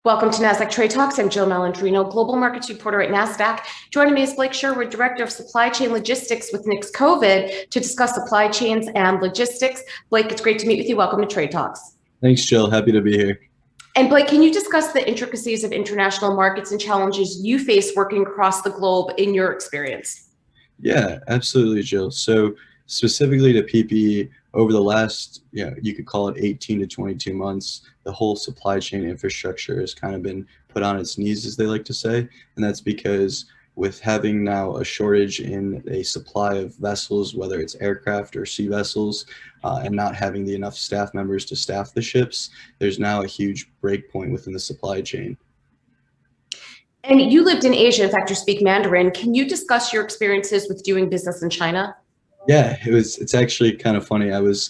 Welcome to Nasdaq Trade Talks. I'm Jill Malandrino, Global Markets Reporter at Nasdaq. Joining me is Blake Sherwood, Director of Supply Chain Logistics with NixCovid, to discuss supply chains and logistics. Blake, it's great to meet with you. Welcome to Trade Talks. Thanks, Jill. Happy to be here. And Blake, can you discuss the intricacies of international markets and challenges you face working across the globe in your experience? Yeah, absolutely, Jill. So specifically to PPE, over the last, you could call it 18 to 22 months, the whole supply chain infrastructure has kind of been put on its knees, as they like to say. And that's because with having now a shortage in a supply of vessels, whether it's aircraft or sea vessels, and not having the enough staff members to staff the ships, there's now a huge break point within the supply chain. And you lived in Asia. In fact, you speak Mandarin. Can you discuss your experiences with doing business in China? Yeah, it's actually kind of funny. I was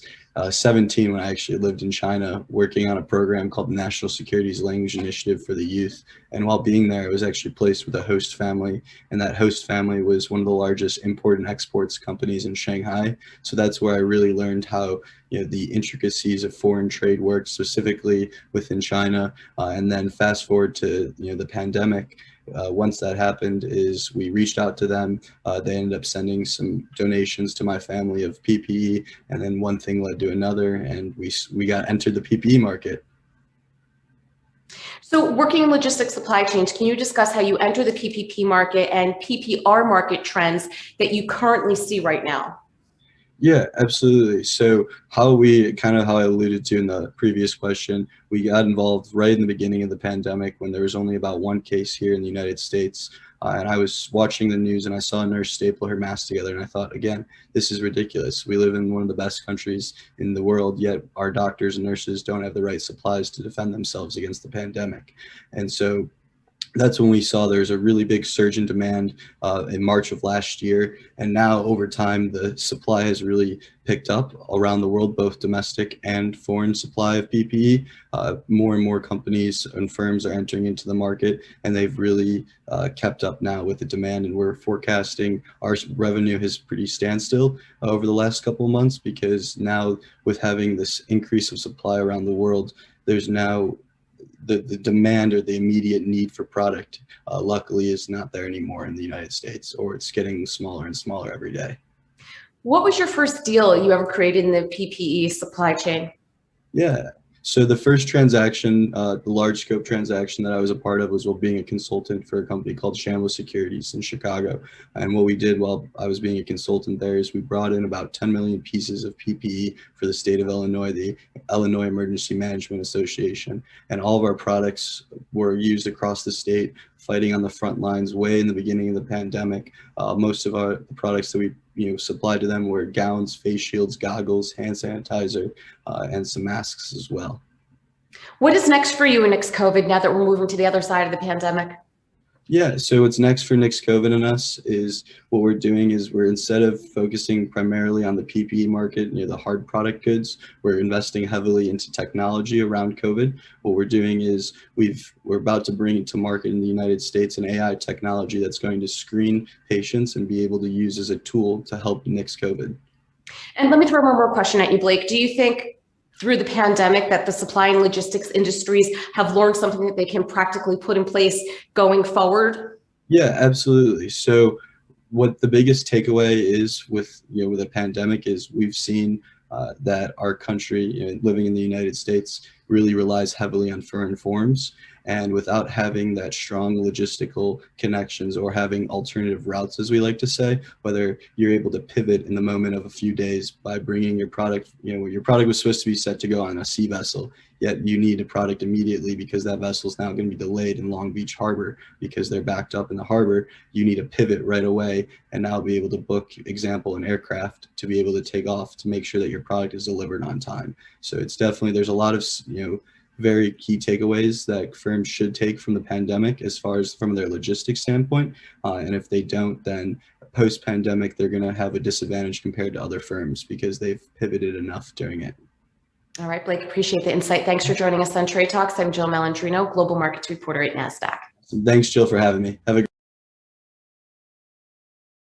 17 when I actually lived in China working on a program called the National Securities Language Initiative for the Youth. And while being there, I was actually placed with a host family. And that host family was one of the largest import and exports companies in Shanghai. So that's where I really learned how the intricacies of foreign trade work, specifically within China. And then fast forward to the pandemic. Once that happened is we reached out to them. They ended up sending some donations to my family of PPE, and then one thing led to another, and we got entered the PPE market. So working in logistics supply chains, can you discuss how you enter the PPP market and PPR market trends that you currently see right now? Yeah, absolutely. So how I alluded to in the previous question, we got involved right in the beginning of the pandemic when there was only about one case here in the United States. And I was watching the news and I saw a nurse staple her mask together. And I thought, again, this is ridiculous. We live in one of the best countries in the world, yet our doctors and nurses don't have the right supplies to defend themselves against the pandemic. And so that's when we saw there's a really big surge in demand in March of last year. And now over time, the supply has really picked up around the world, both domestic and foreign supply of PPE. More and more companies and firms are entering into the market, and they've really kept up now with the demand. And we're forecasting our revenue has pretty standstill over the last couple of months, because now with having this increase of supply around the world, there's now the demand or the immediate need for product, luckily, is not there anymore in the United States, or it's getting smaller and smaller every day. What was your first deal you ever created in the PPE supply chain? Yeah. So the first transaction, the large scope transaction that I was a part of, was while being a consultant for a company called Sherwood Securities in Chicago. And what we did while I was being a consultant there is we brought in about 10 million pieces of PPE for the state of Illinois, the Illinois Emergency Management Association. And all of our products were used across the state, fighting on the front lines way in the beginning of the pandemic. Most of the products that we supplied to them were gowns, face shields, goggles, hand sanitizer, and some masks as well. What is next for you in NixCovid now that we're moving to the other side of the pandemic? Yeah, so what's next for NixCovid and us is what we're doing is instead of focusing primarily on the PPE market, the hard product goods, we're investing heavily into technology around COVID. What we're doing is we're about to bring to market in the United States an AI technology that's going to screen patients and be able to use as a tool to help NixCovid. And let me throw one more question at you, Blake. Do you think through the pandemic that the supply and logistics industries have learned something that they can practically put in place going forward? Yeah, absolutely. So what the biggest takeaway is with the pandemic is we've seen that our country, living in the United States, really relies heavily on foreign forms. And without having that strong logistical connections or having alternative routes, as we like to say, whether you're able to pivot in the moment of a few days by bringing your product, your product was supposed to be set to go on a sea vessel, yet you need a product immediately because that vessel is now going to be delayed in Long Beach Harbor because they're backed up in the harbor. You need to pivot right away and now be able to book, example, an aircraft to be able to take off to make sure that your product is delivered on time. So it's definitely, there's a lot of, very key takeaways that firms should take from the pandemic as far as from their logistics standpoint. And if they don't, then post-pandemic, they're going to have a disadvantage compared to other firms because they've pivoted enough during it. All right, Blake, appreciate the insight. Thanks for joining us on Trade Talks. I'm Jill Malandrino, Global Markets Reporter at Nasdaq. Thanks, Jill, for having me. Have a